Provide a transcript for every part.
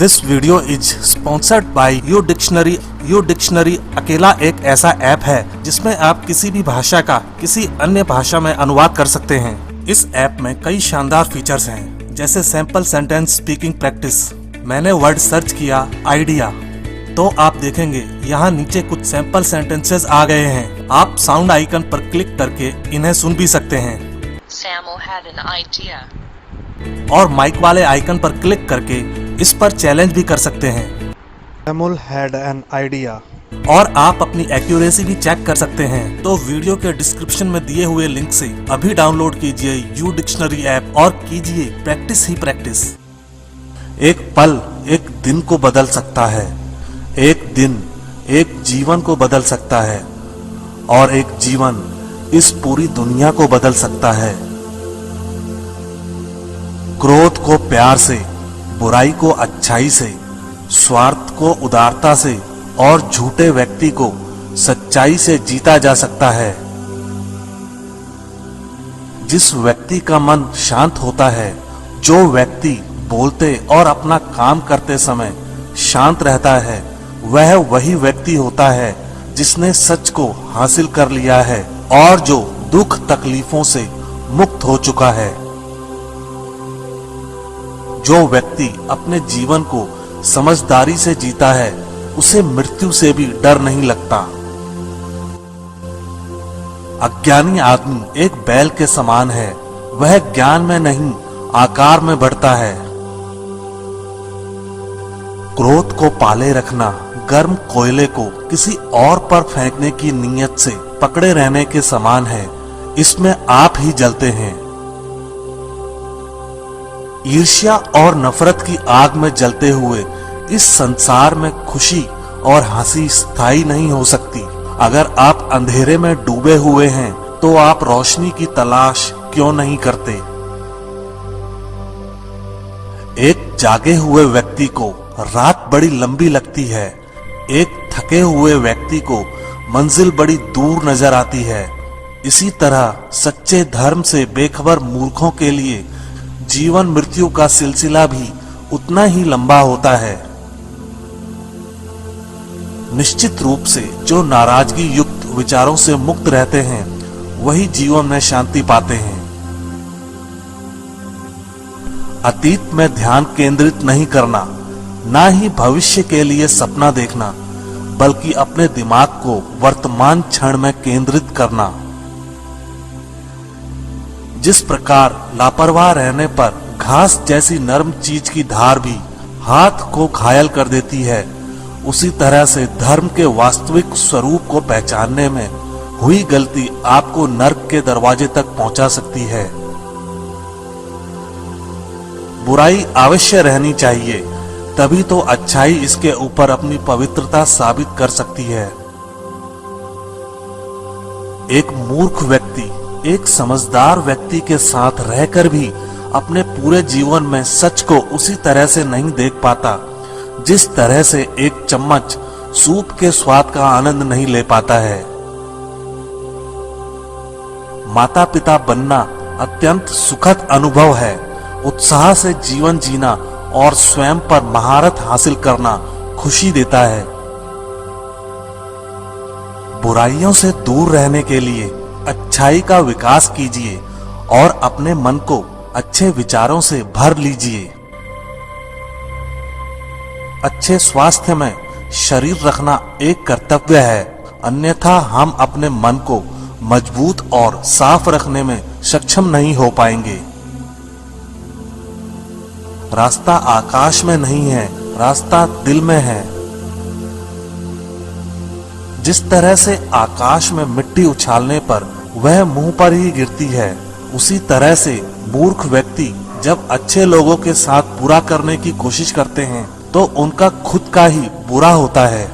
This video is sponsored by U dictionary. U dictionary अकेला एक ऐसा ऐप है जिसमें आप किसी भी भाषा का किसी अन्य भाषा में अनुवाद कर सकते हैं। इस ऐप में कई शानदार फीचर्स हैं, जैसे सैंपल सेंटेंस स्पीकिंग प्रैक्टिस। मैंने वर्ड सर्च किया आइडिया, तो आप देखेंगे यहाँ नीचे कुछ सैंपल सेंटेंसेस आ गए हैं। आप साउंड आइकन पर क्लिक करके इन्हें सुन भी सकते हैं Samuel had an idea. और माइक वाले आइकन पर क्लिक करके इस पर चैलेंज भी कर सकते हैं। Samuel had an idea. और आप अपनी एक्यूरेसी भी चेक कर सकते हैं। तो वीडियो के डिस्क्रिप्शन में दिए हुए लिंक से अभी डाउनलोड कीजिए यू डिक्शनरी ऐप और कीजिए प्रैक्टिस ही प्रैक्टिस। एक पल एक दिन को बदल सकता है, एक दिन एक जीवन को बदल सकता है और एक जीवन इस पूरी दुनिया को बदल सकता है। क्रोध को प्यार से, बुराई को अच्छाई से, स्वार्थ को उदारता से और झूठे व्यक्ति को सच्चाई से जीता जा सकता है। जिस व्यक्ति का मन शांत होता है, जो व्यक्ति बोलते और अपना काम करते समय शांत रहता है, वह वही व्यक्ति होता है जिसने सच को हासिल कर लिया है और जो दुख तकलीफों से मुक्त हो चुका है। जो व्यक्ति अपने जीवन को समझदारी से जीता है, उसे मृत्यु से भी डर नहीं लगता। अज्ञानी आदमी एक बैल के समान है, वह ज्ञान में नहीं आकार में बढ़ता है। क्रोध को पाले रखना गर्म कोयले को किसी और पर फेंकने की नीयत से पकड़े रहने के समान है, इसमें आप ही जलते हैं। ईर्ष्या और नफरत की आग में जलते हुए इस संसार में खुशी और हंसी स्थायी नहीं हो सकती। अगर आप अंधेरे में डूबे हुए हैं तो आप रोशनी की तलाश क्यों नहीं करते? एक जागे हुए व्यक्ति को रात बड़ी लंबी लगती है, एक थके हुए व्यक्ति को मंजिल बड़ी दूर नजर आती है। इसी तरह सच्चे धर्म से बेखबर मूर्खों के लिए जीवन मृत्यु का सिलसिला भी उतना ही लंबा होता है। निश्चित रूप से जो नाराजगी युक्त विचारों से मुक्त रहते हैं, वही जीवन में शांति पाते हैं। अतीत में ध्यान केंद्रित नहीं करना, ना ही भविष्य के लिए सपना देखना, बल्कि अपने दिमाग को वर्तमान क्षण में केंद्रित करना। जिस प्रकार लापरवाह रहने पर घास जैसी नरम चीज की धार भी हाथ को घायल कर देती है, उसी तरह से धर्म के वास्तविक स्वरूप को पहचानने में हुई गलती आपको नर्क के दरवाजे तक पहुंचा सकती है। बुराई अवश्य रहनी चाहिए, तभी तो अच्छाई इसके ऊपर अपनी पवित्रता साबित कर सकती है। एक मूर्ख व्यक्ति एक समझदार व्यक्ति के साथ रहकर भी अपने पूरे जीवन में सच को उसी तरह से नहीं देख पाता, जिस तरह से एक चम्मच सूप के स्वाद का आनंद नहीं ले पाता है। माता पिता बनना अत्यंत सुखद अनुभव है। उत्साह से जीवन जीना और स्वयं पर महारत हासिल करना खुशी देता है। बुराइयों से दूर रहने के लिए अच्छाई का विकास कीजिए और अपने मन को अच्छे विचारों से भर लीजिए। अच्छे स्वास्थ्य में शरीर रखना एक कर्तव्य है, अन्यथा हम अपने मन को मजबूत और साफ रखने में सक्षम नहीं हो पाएंगे। रास्ता आकाश में नहीं है, रास्ता दिल में है। जिस तरह से आकाश में मिट्टी उछालने पर वह मुंह पर ही गिरती है, उसी तरह से मूर्ख व्यक्ति जब अच्छे लोगों के साथ बुरा करने की कोशिश करते हैं तो उनका खुद का ही बुरा होता है।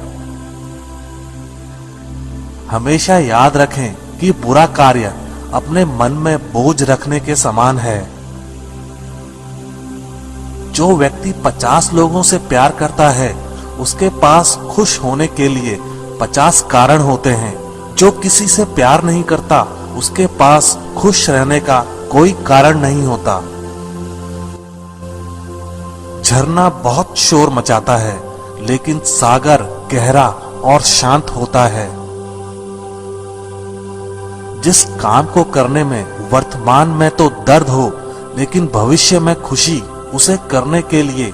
हमेशा याद रखें कि बुरा कार्य अपने मन में बोझ रखने के समान है। जो व्यक्ति 50 लोगों से प्यार करता है, उसके पास खुश होने के लिए 50 कारण होते हैं। जो किसी से प्यार नहीं करता, उसके पास खुश रहने का कोई कारण नहीं होता। झरना बहुत शोर मचाता है, लेकिन सागर गहरा और शांत होता है। जिस काम को करने में वर्तमान में तो दर्द हो, लेकिन भविष्य में खुशी, उसे करने के लिए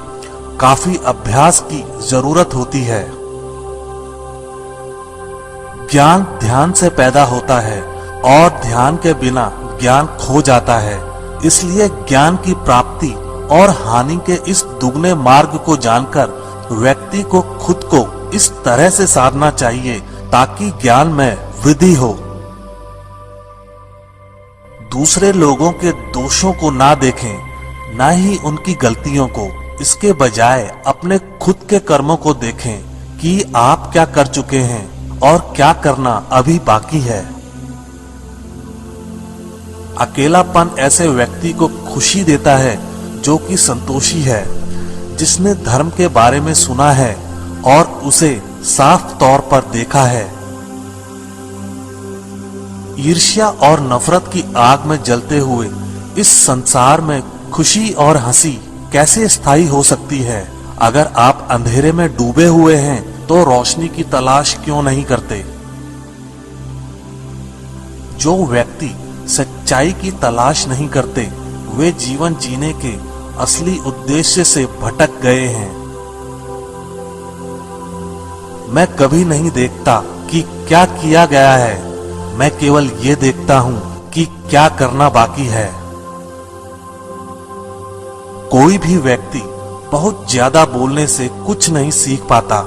काफी अभ्यास की जरूरत होती है। ज्ञान ध्यान से पैदा होता है और ध्यान के बिना ज्ञान खो जाता है। इसलिए ज्ञान की प्राप्ति और हानि के इस दुगने मार्ग को जानकर व्यक्ति को खुद को इस तरह से साधना चाहिए ताकि ज्ञान में वृद्धि हो। दूसरे लोगों के दोषों को ना देखें, ना ही उनकी गलतियों को। इसके बजाय अपने खुद के कर्मों को देखें कि आप क्या कर चुके हैं और क्या करना अभी बाकी है। अकेलापन ऐसे व्यक्ति को खुशी देता है जो कि संतोषी है, जिसने धर्म के बारे में सुना है और उसे साफ तौर पर देखा है। ईर्ष्या और नफरत की आग में जलते हुए इस संसार में खुशी और हंसी कैसे स्थायी हो सकती है? अगर आप अंधेरे में डूबे हुए हैं तो रोशनी की तलाश क्यों नहीं करते? जो व्यक्ति सच्चाई की तलाश नहीं करते, वे जीवन जीने के असली उद्देश्य से भटक गए हैं। मैं कभी नहीं देखता कि क्या किया गया है, मैं केवल ये देखता हूं कि क्या करना बाकी है। कोई भी व्यक्ति बहुत ज्यादा बोलने से कुछ नहीं सीख पाता।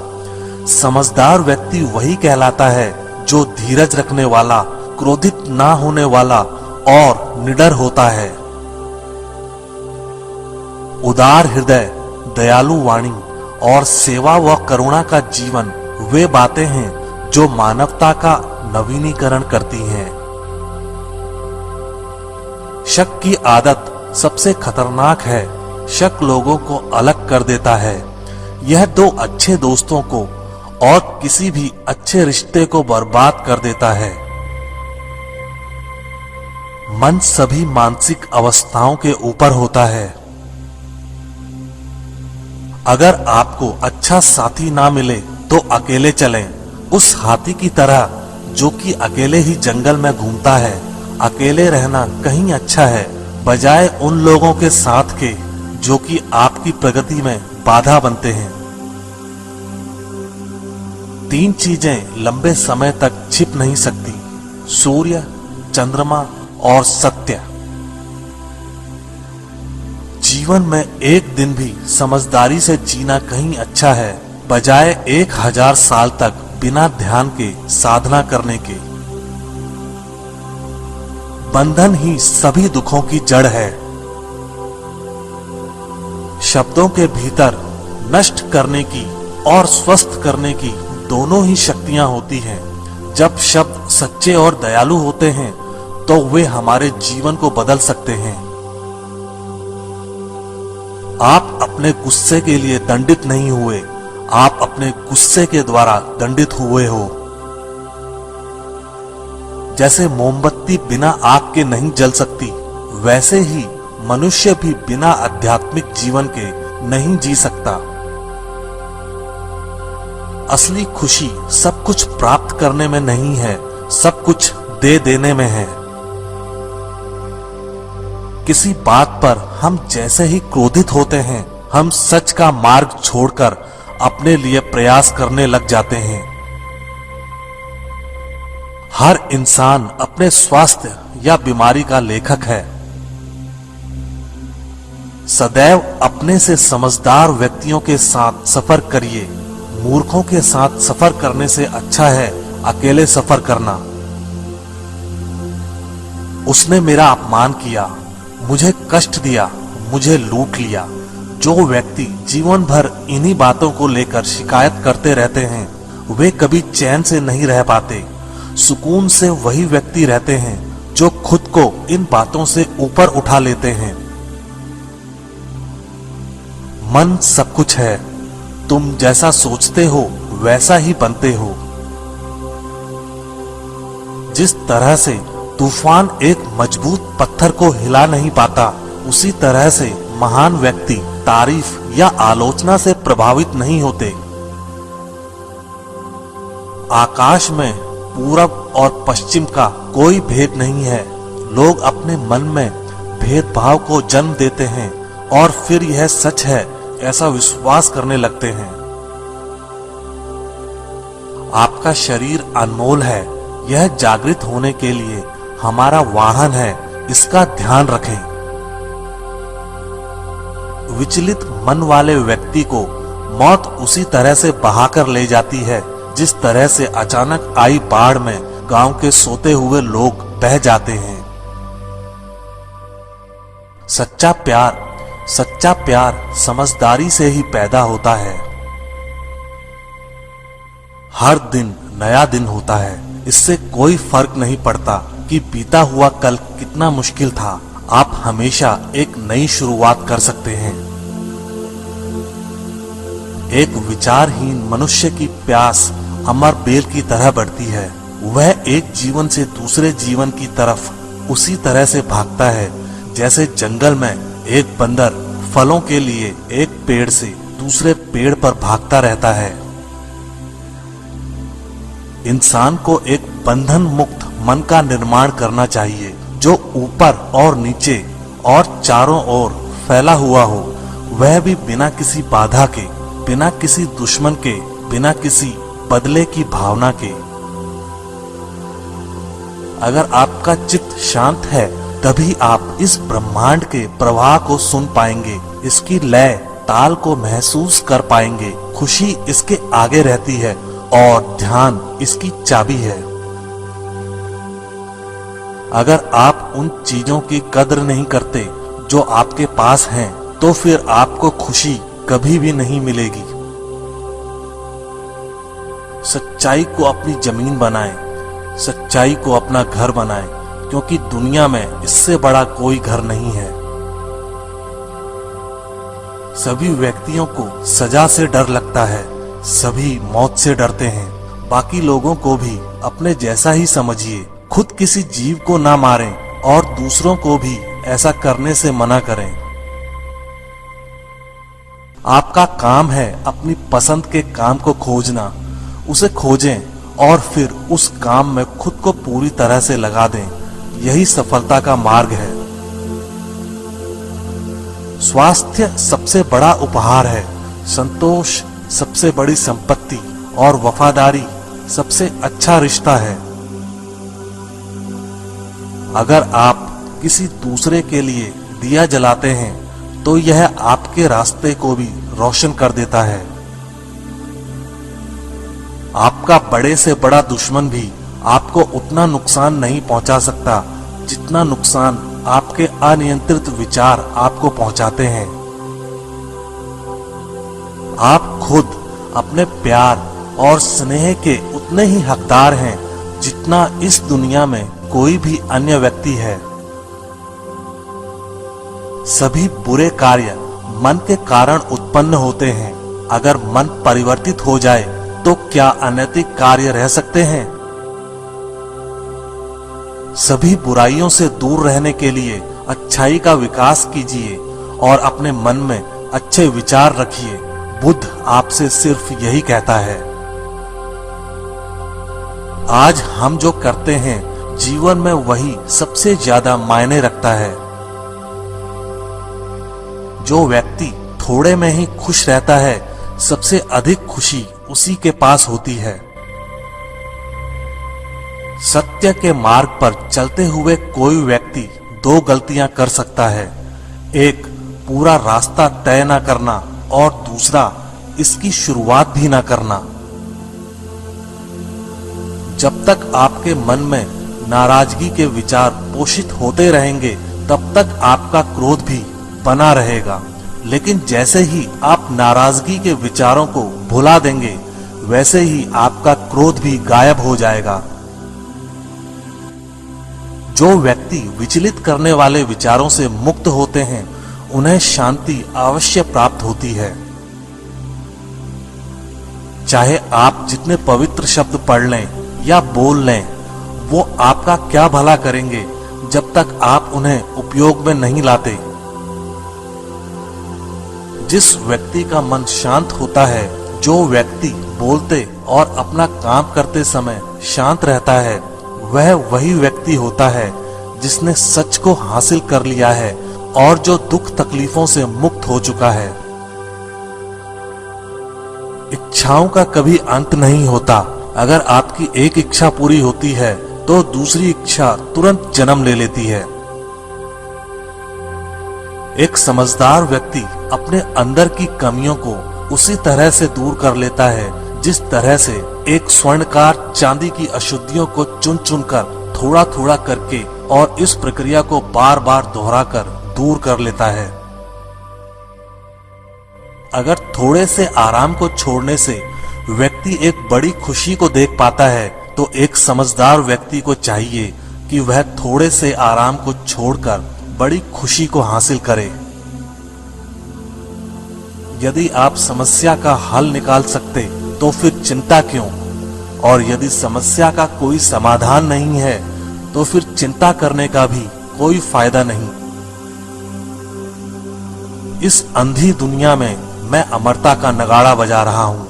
समझदार व्यक्ति वही कहलाता है जो धीरज रखने वाला, क्रोधित ना होने वाला और निडर होता है। उदार हृदय, दयालु वाणी और सेवा व करुणा का जीवन वे बातें हैं जो मानवता का नवीनीकरण करती हैं। शक की आदत सबसे खतरनाक है। शक लोगों को अलग कर देता है। यह दो अच्छे दोस्तों को और किसी भी अच्छे रिश्ते को बर्बाद कर देता है। मन सभी मानसिक अवस्थाओं के ऊपर होता है। अगर आपको अच्छा साथी ना मिले तो अकेले चलें, उस हाथी की तरह जो कि अकेले ही जंगल में घूमता है। अकेले रहना कहीं अच्छा है, बजाय उन लोगों के साथ के जो कि आपकी प्रगति में बाधा बनते हैं। तीन चीजें लंबे समय तक छिप नहीं सकती: सूर्य, चंद्रमा और सत्य। जीवन में एक दिन भी समझदारी से जीना कहीं अच्छा है, बजाय 1000 साल तक बिना ध्यान के साधना करने के। बंधन ही सभी दुखों की जड़ है। शब्दों के भीतर नष्ट करने की और स्वस्थ करने की दोनों ही शक्तियां होती हैं। जब शब्द सच्चे और दयालु होते हैं तो वे हमारे जीवन को बदल सकते हैं। आप अपने गुस्से के लिए दंडित नहीं हुए, आप अपने गुस्से के द्वारा दंडित हुए हो। जैसे मोमबत्ती बिना आग के नहीं जल सकती, वैसे ही मनुष्य भी बिना आध्यात्मिक जीवन के नहीं जी सकता। असली खुशी सब कुछ प्राप्त करने में नहीं है, सब कुछ दे देने में है। किसी बात पर हम जैसे ही क्रोधित होते हैं, हम सच का मार्ग छोड़कर अपने लिए प्रयास करने लग जाते हैं। हर इंसान अपने स्वास्थ्य या बीमारी का लेखक है। सदैव अपने से समझदार व्यक्तियों के साथ सफर करिए। मूर्खों के साथ सफर करने से अच्छा है अकेले सफर करना। उसने मेरा अपमान किया, मुझे कष्ट दिया, मुझे लूट लिया। जो व्यक्ति जीवन भर इन्हीं बातों को लेकर शिकायत करते रहते हैं, वे कभी चैन से नहीं रह पाते। सुकून से वही व्यक्ति रहते हैं जो खुद को इन बातों से ऊपर उठा लेते हैं। मन सब कुछ है, तुम जैसा सोचते हो वैसा ही बनते हो। जिस तरह से तूफान एक मजबूत पत्थर को हिला नहीं पाता, उसी तरह से महान व्यक्ति तारीफ या आलोचना से प्रभावित नहीं होते। आकाश में पूरब और पश्चिम का कोई भेद नहीं है। लोग अपने मन में भेदभाव को जन्म देते हैं और फिर यह सच है ऐसा विश्वास करने लगते हैं। आपका शरीर अनमोल है, यह जागृत होने के लिए हमारा वाहन है, इसका ध्यान रखें। विचलित मन वाले व्यक्ति को मौत उसी तरह से बहाकर ले जाती है जिस तरह से अचानक आई बाढ़ में गांव के सोते हुए लोग बह जाते हैं। सच्चा प्यार समझदारी से ही पैदा होता है। हर दिन नया दिन होता है, इससे कोई फर्क नहीं पड़ता कि बीता हुआ कल कितना मुश्किल था। आप हमेशा एक नई शुरुआत कर सकते हैं। एक विचारहीन मनुष्य की प्यास अमर बेल की तरह बढ़ती है। वह एक जीवन से दूसरे जीवन की तरफ उसी तरह से भागता है जैसे जंगल में एक बंदर फलों के लिए एक पेड़ से दूसरे पेड़ पर भागता रहता है। इंसान को एक बंधन मुक्त मन का निर्माण करना चाहिए जो ऊपर और नीचे और चारों ओर फैला हुआ हो, वह भी बिना किसी बाधा के, बिना किसी दुश्मन के, बिना किसी बदले की भावना के। अगर आपका चित्त शांत है तभी आप इस ब्रह्मांड के प्रवाह को सुन पाएंगे, इसकी लय ताल को महसूस कर पाएंगे। खुशी इसके आगे रहती है और ध्यान इसकी चाबी है। अगर आप उन चीजों की कद्र नहीं करते जो आपके पास हैं, तो फिर आपको खुशी कभी भी नहीं मिलेगी। सच्चाई को अपनी जमीन बनाएं, सच्चाई को अपना घर बनाएं, क्योंकि दुनिया में इससे बड़ा कोई घर नहीं है। सभी व्यक्तियों को सजा से डर लगता है, सभी मौत से डरते हैं। बाकी लोगों को भी अपने जैसा ही समझिए। खुद किसी जीव को ना मारें और दूसरों को भी ऐसा करने से मना करें। आपका काम है अपनी पसंद के काम को खोजना, उसे खोजें और फिर उस काम में खुद को पूरी तरह से लगा दें। यही सफलता का मार्ग है। स्वास्थ्य सबसे बड़ा उपहार है, संतोष सबसे बड़ी संपत्ति और वफादारी सबसे अच्छा रिश्ता है। अगर आप किसी दूसरे के लिए दिया जलाते हैं तो यह आपके रास्ते को भी रोशन कर देता है। आपका बड़े से बड़ा दुश्मन भी आपको उतना नुकसान नहीं पहुंचा सकता जितना नुकसान आपके अनियंत्रित विचार आपको पहुंचाते हैं। आप खुद अपने प्यार और स्नेह के उतने ही हकदार हैं जितना इस दुनिया में कोई भी अन्य व्यक्ति है। सभी बुरे कार्य मन के कारण उत्पन्न होते हैं। अगर मन परिवर्तित हो जाए तो क्या अनैतिक कार्य रह सकते हैं? सभी बुराइयों से दूर रहने के लिए अच्छाई का विकास कीजिए और अपने मन में अच्छे विचार रखिए। बुद्ध आपसे सिर्फ यही कहता है। आज हम जो करते हैं जीवन में वही सबसे ज्यादा मायने रखता है। जो व्यक्ति थोड़े में ही खुश रहता है, सबसे अधिक खुशी उसी के पास होती है। सत्य के मार्ग पर चलते हुए कोई व्यक्ति दो गलतियां कर सकता है। एक, पूरा रास्ता तय न करना और दूसरा, इसकी शुरुआत भी न करना। जब तक आपके मन में नाराजगी के विचार पोषित होते रहेंगे तब तक आपका क्रोध भी बना रहेगा। लेकिन जैसे ही आप नाराजगी के विचारों को भुला देंगे वैसे ही आपका क्रोध भी गायब हो जाएगा। जो व्यक्ति विचलित करने वाले विचारों से मुक्त होते हैं उन्हें शांति अवश्य प्राप्त होती है। चाहे आप जितने पवित्र शब्द पढ़ लें या बोल लें, वो आपका क्या भला करेंगे जब तक आप उन्हें उपयोग में नहीं लाते। जिस व्यक्ति का मन शांत होता है, जो व्यक्ति बोलते और अपना काम करते समय शांत रहता है, वह वही व्यक्ति होता है जिसने सच को हासिल कर लिया है और जो दुख तकलीफों से मुक्त हो चुका है। इच्छाओं का कभी अंत नहीं होता। अगर आपकी एक इच्छा पूरी होती है तो दूसरी इच्छा तुरंत जन्म ले लेती है। एक समझदार व्यक्ति अपने अंदर की कमियों को उसी तरह से दूर कर लेता है जिस तरह से एक स्वर्णकार चांदी की अशुद्धियों को चुन चुन कर थोड़ा थोड़ा करके और इस प्रक्रिया को बार बार दोहराकर दूर कर लेता है। अगर थोड़े से आराम को छोड़ने से व्यक्ति एक बड़ी खुशी को देख पाता है, तो एक समझदार व्यक्ति को चाहिए कि वह थोड़े से आराम को छोड़कर बड़ी खुशी को हासिल करे। यदि आप समस्या का हल निकाल सकते तो फिर चिंता क्यों? और यदि समस्या का कोई समाधान नहीं है तो फिर चिंता करने का भी कोई फायदा नहीं। इस अंधी दुनिया में मैं अमरता का नगाड़ा बजा रहा हूं।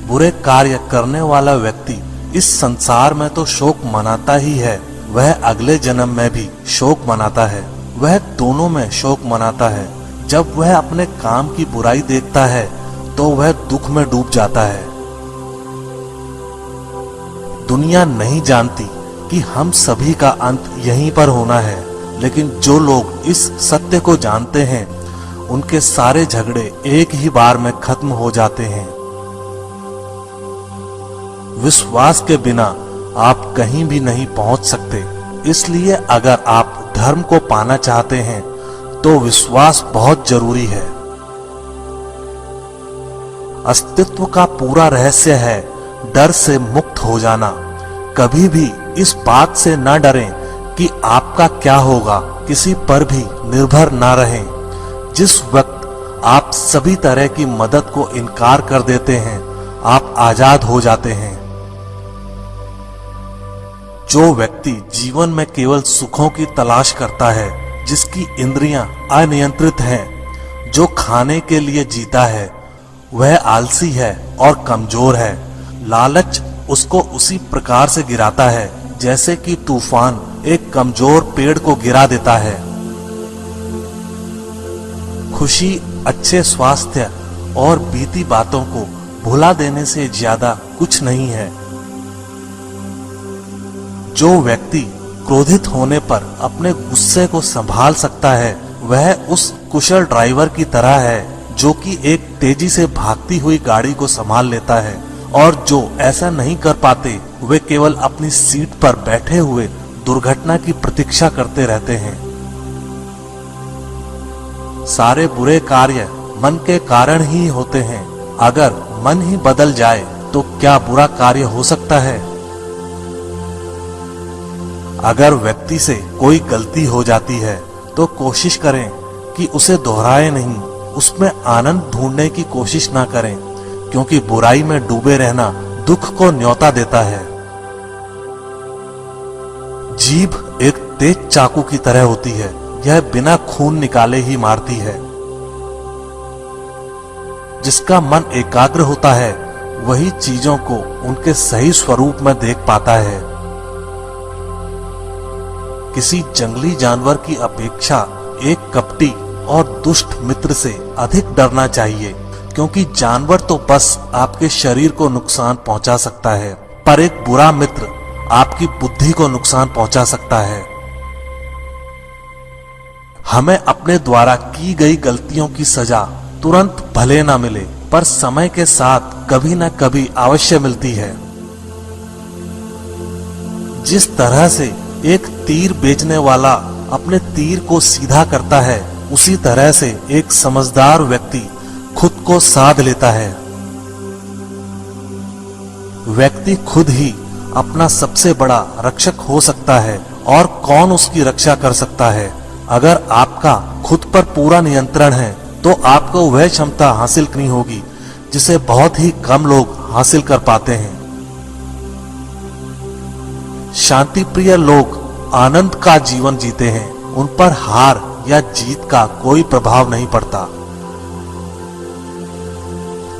बुरे कार्य करने वाला व्यक्ति इस संसार में तो शोक मनाता ही है, वह अगले जन्म में भी शोक मनाता है। वह दोनों में शोक मनाता है। जब वह अपने काम की बुराई देखता है तो वह दुख में डूब जाता है। दुनिया नहीं जानती कि हम सभी का अंत यहीं पर होना है, लेकिन जो लोग इस सत्य को जानते हैं उनके सारे झगड़े एक ही बार में खत्म हो जाते हैं। विश्वास के बिना आप कहीं भी नहीं पहुंच सकते। इसलिए अगर आप धर्म को पाना चाहते हैं तो विश्वास बहुत जरूरी है। अस्तित्व का पूरा रहस्य है डर से मुक्त हो जाना। कभी भी इस बात से न डरें कि आपका क्या होगा, किसी पर भी निर्भर न रहें। जिस वक्त आप सभी तरह की मदद को इनकार कर देते हैं, आप आजाद हो जाते हैं। जो व्यक्ति जीवन में केवल सुखों की तलाश करता है, जिसकी इंद्रियां अनियंत्रित हैं, जो खाने के लिए जीता है, वह आलसी है और कमजोर है। लालच उसको उसी प्रकार से गिराता है जैसे कि तूफान एक कमजोर पेड़ को गिरा देता है। खुशी, अच्छे स्वास्थ्य और बीती बातों को भुला देने से ज्यादा कुछ नहीं है। जो व्यक्ति क्रोधित होने पर अपने गुस्से को संभाल सकता है, वह उस कुशल ड्राइवर की तरह है जो कि एक तेजी से भागती हुई गाड़ी को संभाल लेता है। और जो ऐसा नहीं कर पाते, वे केवल अपनी सीट पर बैठे हुए दुर्घटना की प्रतीक्षा करते रहते हैं। सारे बुरे कार्य मन के कारण ही होते हैं। अगर मन ही बदल जाए तो क्या बुरा कार्य हो सकता है? अगर व्यक्ति से कोई गलती हो जाती है तो कोशिश करें कि उसे दोहराए नहीं, उसमें आनंद ढूंढने की कोशिश ना करें, क्योंकि बुराई में डूबे रहना दुख को न्योता देता है। जीभ एक तेज चाकू की तरह होती है, यह बिना खून निकाले ही मारती है। जिसका मन एकाग्र होता है वही चीजों को उनके सही स्वरूप में देख पाता है। किसी जंगली जानवर की अपेक्षा एक कपटी और दुष्ट मित्र से अधिक डरना चाहिए, क्योंकि जानवर तो बस आपके शरीर को नुकसान पहुंचा सकता है, पर एक बुरा मित्र आपकी बुद्धि को नुकसान पहुंचा सकता है। हमें अपने द्वारा की गई गलतियों की सजा तुरंत भले ना मिले, पर समय के साथ कभी ना कभी अवश्य मिलती है। जिस तरह से एक तीर बेचने वाला अपने तीर को सीधा करता है, उसी तरह से एक समझदार व्यक्ति खुद को साध लेता है। व्यक्ति खुद ही अपना सबसे बड़ा रक्षक हो सकता है, और कौन उसकी रक्षा कर सकता है? अगर आपका खुद पर पूरा नियंत्रण है तो आपको वह क्षमता हासिल करनी होगी जिसे बहुत ही कम लोग हासिल कर पाते हैं। शांति प्रिय लोग आनंद का जीवन जीते हैं, उन पर हार या जीत का कोई प्रभाव नहीं पड़ता।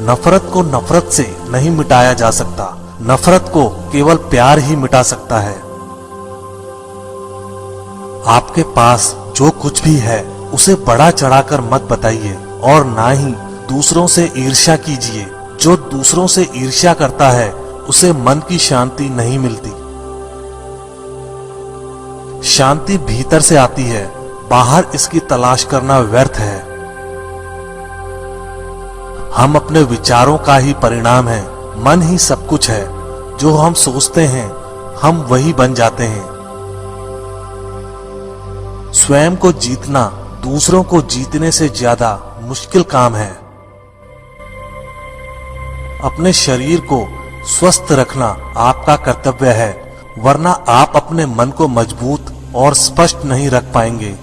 नफरत को नफरत से नहीं मिटाया जा सकता, नफरत को केवल प्यार ही मिटा सकता है। आपके पास जो कुछ भी है उसे बढ़ा चढ़ाकर मत बताइए और ना ही दूसरों से ईर्ष्या कीजिए। जो दूसरों से ईर्ष्या करता है उसे मन की शांति नहीं मिलती। शांति भीतर से आती है, बाहर इसकी तलाश करना व्यर्थ है। हम अपने विचारों का ही परिणाम है। मन ही सब कुछ है। जो हम सोचते हैं हम वही बन जाते हैं। स्वयं को जीतना दूसरों को जीतने से ज्यादा मुश्किल काम है। अपने शरीर को स्वस्थ रखना आपका कर्तव्य है, वरना आप अपने मन को मजबूत और स्पष्ट नहीं रख पाएंगे।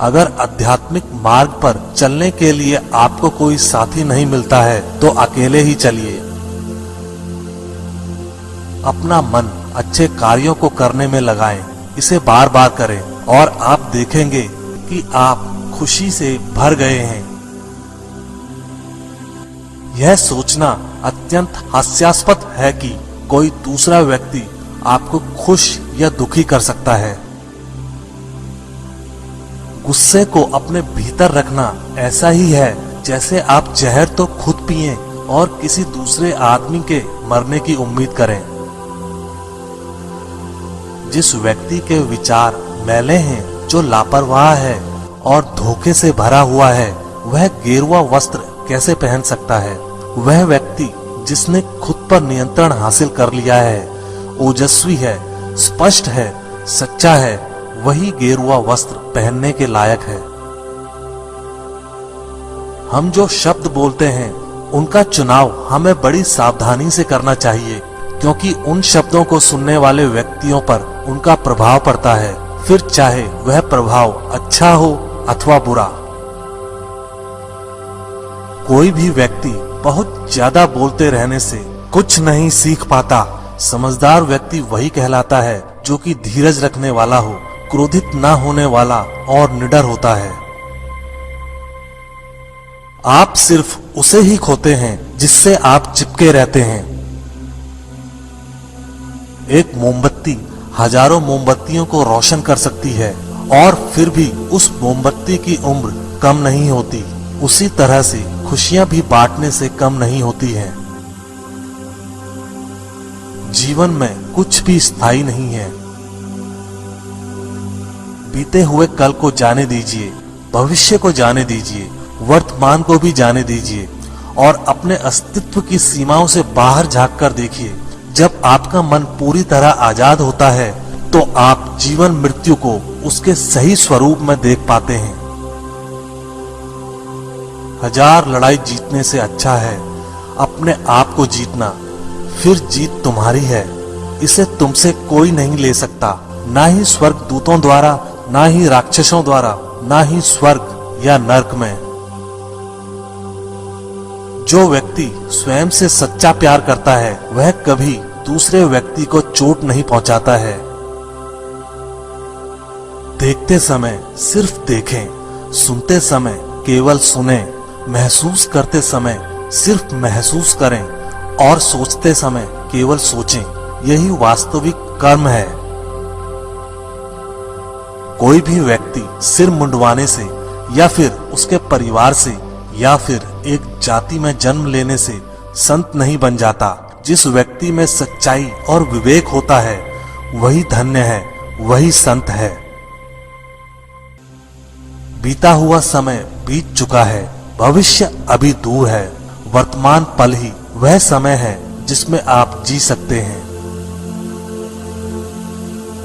अगर आध्यात्मिक मार्ग पर चलने के लिए आपको कोई साथी नहीं मिलता है तो अकेले ही चलिए। अपना मन अच्छे कार्यों को करने में लगाएं, इसे बार बार करें और आप देखेंगे कि आप खुशी से भर गए हैं। यह सोचना अत्यंत हास्यास्पद है कि कोई दूसरा व्यक्ति आपको खुश या दुखी कर सकता है। गुस्से को अपने भीतर रखना ऐसा ही है जैसे आप जहर तो खुद पिएं और किसी दूसरे आदमी के मरने की उम्मीद करें। जिस व्यक्ति के विचार मैले हैं, जो लापरवाह है और धोखे से भरा हुआ है, वह गेरुआ वस्त्र कैसे पहन सकता है? वह व्यक्ति जिसने खुद पर नियंत्रण हासिल कर लिया है, ओजस्वी है, स्पष्ट है, सच्चा है, वही गेरुआ वस्त्र पहनने के लायक है। हम जो शब्द बोलते हैं उनका चुनाव हमें बड़ी सावधानी से करना चाहिए, क्योंकि उन शब्दों को सुनने वाले व्यक्तियों पर उनका प्रभाव पड़ता है, फिर चाहे वह प्रभाव अच्छा हो अथवा बुरा। कोई भी व्यक्ति बहुत ज्यादा बोलते रहने से कुछ नहीं सीख पाता। समझदार व्यक्ति वही कहलाता है जो कि धीरज रखने वाला हो, क्रोधित न होने वाला और निडर होता है। आप सिर्फ उसे ही खोते हैं जिससे आप चिपके रहते हैं। एक मोमबत्ती हजारों मोमबत्तियों को रोशन कर सकती है और फिर भी उस मोमबत्ती की उम्र कम नहीं होती। उसी तरह से खुशियां भी बांटने से कम नहीं होती हैं। जीवन में कुछ भी स्थायी नहीं है। बीते हुए कल को जाने दीजिए, भविष्य को जाने दीजिए, वर्तमान को भी जाने दीजिए और अपने अस्तित्व की सीमाओं से बाहर झांक कर देखिए। जब आपका मन पूरी तरह आजाद होता है तो आप जीवन मृत्यु को उसके सही स्वरूप में देख पाते हैं। हजार लड़ाई जीतने से अच्छा है अपने आप को जीतना, फिर जीत तुम्हारी है। इसे तुमसे कोई नहीं ले सकता, ना ही स्वर्ग दूतों द्वारा, ना ही राक्षसों द्वारा, ना ही स्वर्ग या नरक में। जो व्यक्ति स्वयं से सच्चा प्यार करता है वह कभी दूसरे व्यक्ति को चोट नहीं पहुंचाता है। देखते समय सिर्फ देखें, सुनते समय केवल सुने, महसूस करते समय सिर्फ महसूस करें और सोचते समय केवल सोचें। यही वास्तविक कर्म है। कोई भी व्यक्ति सिर मुंडवाने से या फिर उसके परिवार से या फिर एक जाति में जन्म लेने से संत नहीं बन जाता। जिस व्यक्ति में सच्चाई और विवेक होता है वही धन्य है, वही संत है। बीता हुआ समय बीत चुका है, भविष्य अभी दूर है। वर्तमान पल ही वह समय है जिसमें आप जी सकते हैं।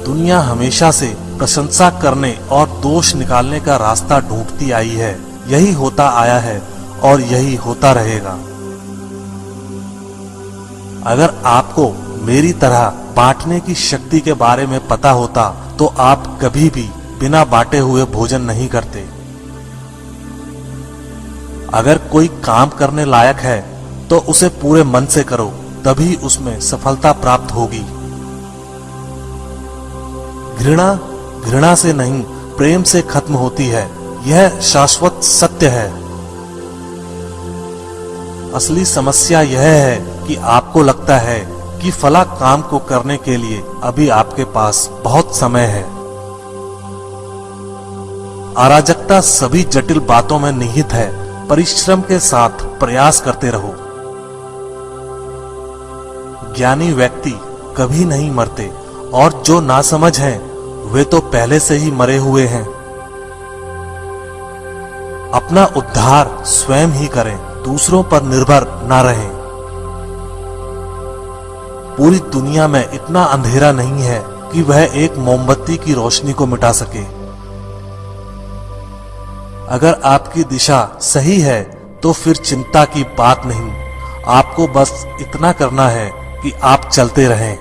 दुनिया हमेशा से प्रशंसा करने और दोष निकालने का रास्ता ढूंढती आई है। यही होता आया है और यही होता रहेगा। अगर आपको मेरी तरह बांटने की शक्ति के बारे में पता होता तो आप कभी भी बिना बांटे हुए भोजन नहीं करते। अगर कोई काम करने लायक है तो उसे पूरे मन से करो, तभी उसमें सफलता प्राप्त होगी। घृणा घृणा से नहीं, प्रेम से खत्म होती है। यह शाश्वत सत्य है। असली समस्या यह है कि आपको लगता है कि फला काम को करने के लिए अभी आपके पास बहुत समय है। अराजकता सभी जटिल बातों में निहित है। परिश्रम के साथ प्रयास करते रहो। ज्ञानी व्यक्ति कभी नहीं मरते और जो नासमझ हैं वे तो पहले से ही मरे हुए हैं। अपना उद्धार स्वयं ही करें, दूसरों पर निर्भर ना रहें। पूरी दुनिया में इतना अंधेरा नहीं है कि वह एक मोमबत्ती की रोशनी को मिटा सके। अगर आपकी दिशा सही है तो फिर चिंता की बात नहीं। आपको बस इतना करना है कि आप चलते रहें।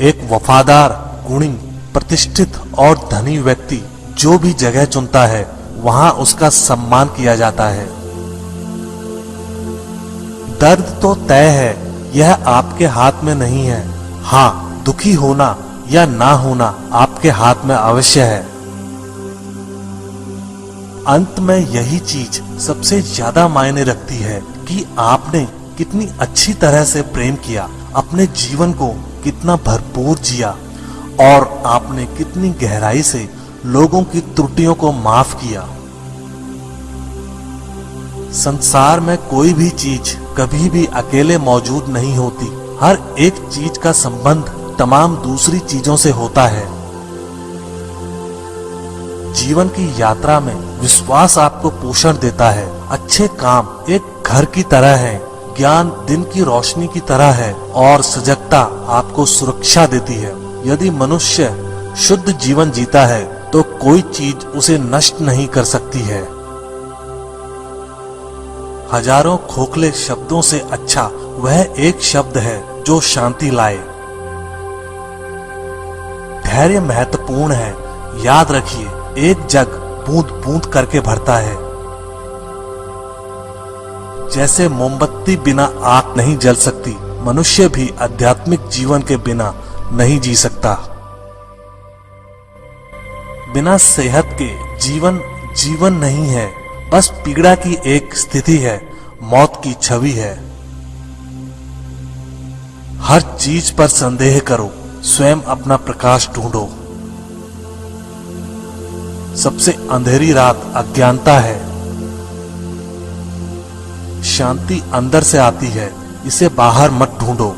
एक वफादार, गुणी, प्रतिष्ठित और धनी व्यक्ति जो भी जगह चुनता है वहां उसका सम्मान किया जाता है। दर्द तो तय है, यह आपके हाथ में नहीं है। हाँ, दुखी होना या ना होना आपके हाथ में अवश्य है। अंत में यही चीज सबसे ज्यादा मायने रखती है कि आपने कितनी अच्छी तरह से प्रेम किया, अपने जीवन को कितना भरपूर जिया और आपने कितनी गहराई से लोगों की त्रुटियों को माफ किया। संसार में कोई भी चीज कभी भी अकेले मौजूद नहीं होती। हर एक चीज का संबंध तमाम दूसरी चीजों से होता है। जीवन की यात्रा में विश्वास आपको पोषण देता है। अच्छे काम एक घर की तरह है, ज्ञान दिन की रोशनी की तरह है और सजगता आपको सुरक्षा देती है। यदि मनुष्य शुद्ध जीवन जीता है तो कोई चीज उसे नष्ट नहीं कर सकती है। हजारों खोखले शब्दों से अच्छा वह एक शब्द है जो शांति लाए। धैर्य महत्वपूर्ण है। याद रखिए, एक जग बूंद बूंद करके भरता है। जैसे मोमबत्ती बिना आग नहीं जल सकती, मनुष्य भी आध्यात्मिक जीवन के बिना नहीं जी सकता। बिना सेहत के जीवन जीवन नहीं है, बस पीड़ा की एक स्थिति है, मौत की छवि है। हर चीज पर संदेह करो, स्वयं अपना प्रकाश ढूंढो। सबसे अंधेरी रात अज्ञानता है। शांति अंदर से आती है, इसे बाहर मत ढूंढो।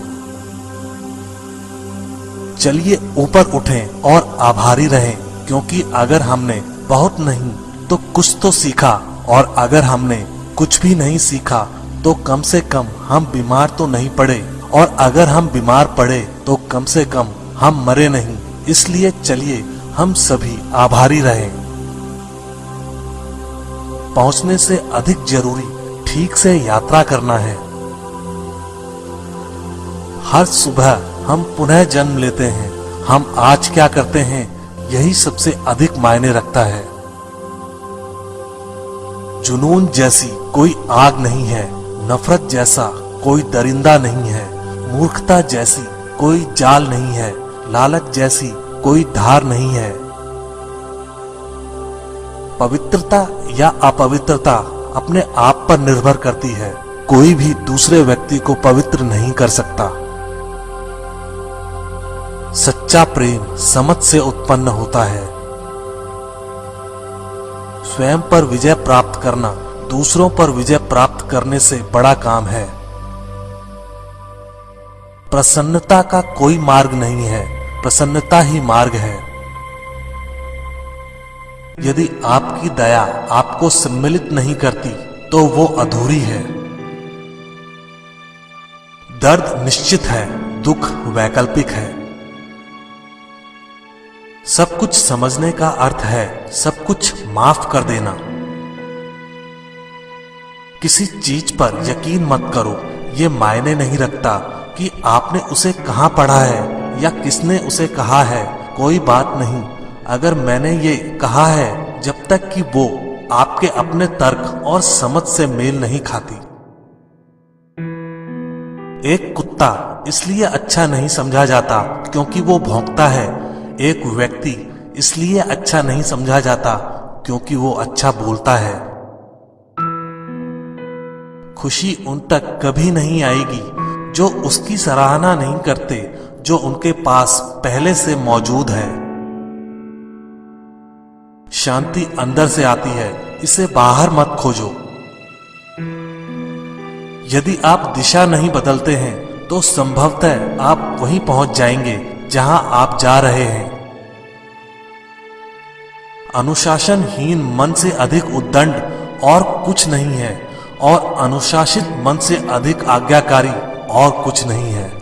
चलिए ऊपर उठें और आभारी रहें, क्योंकि अगर हमने बहुत नहीं तो कुछ तो सीखा, और अगर हमने कुछ भी नहीं सीखा तो कम से कम हम बीमार तो नहीं पड़े, और अगर हम बीमार पड़े तो कम से कम हम मरे नहीं। इसलिए चलिए हम सभी आभारी रहें। पहुंचने से अधिक जरूरी ठीक से यात्रा करना है। हर सुबह हम पुनः जन्म लेते हैं। हम आज क्या करते हैं यही सबसे अधिक मायने रखता है। जुनून जैसी कोई आग नहीं है, नफरत जैसा कोई दरिंदा नहीं है, मूर्खता जैसी कोई जाल नहीं है, लालच जैसी कोई धार नहीं है। पवित्रता या अपवित्रता अपने आप पर निर्भर करती है। कोई भी दूसरे व्यक्ति को पवित्र नहीं कर सकता। सच्चा प्रेम समझ से उत्पन्न होता है। स्वयं पर विजय प्राप्त करना दूसरों पर विजय प्राप्त करने से बड़ा काम है। प्रसन्नता का कोई मार्ग नहीं है, प्रसन्नता ही मार्ग है। यदि आपकी दया आपको सम्मिलित नहीं करती तो वो अधूरी है। दर्द निश्चित है, दुख वैकल्पिक है। सब कुछ समझने का अर्थ है सब कुछ माफ कर देना। किसी चीज पर यकीन मत करो। ये मायने नहीं रखता कि आपने उसे कहां पढ़ा है या किसने उसे कहा है। कोई बात नहीं अगर मैंने ये कहा है, जब तक कि वो आपके अपने तर्क और समझ से मेल नहीं खाती। एक कुत्ता इसलिए अच्छा नहीं समझा जाता क्योंकि वो भौंकता है। एक व्यक्ति इसलिए अच्छा नहीं समझा जाता क्योंकि वो अच्छा बोलता है। खुशी उन तक कभी नहीं आएगी जो उसकी सराहना नहीं करते जो उनके पास पहले से मौजूद है। शांति अंदर से आती है, इसे बाहर मत खोजो। यदि आप दिशा नहीं बदलते हैं तो संभवतः आप वहीं पहुंच जाएंगे जहां आप जा रहे हैं। अनुशासनहीन मन से अधिक उद्दंड और कुछ नहीं है और अनुशासित मन से अधिक आज्ञाकारी और कुछ नहीं है।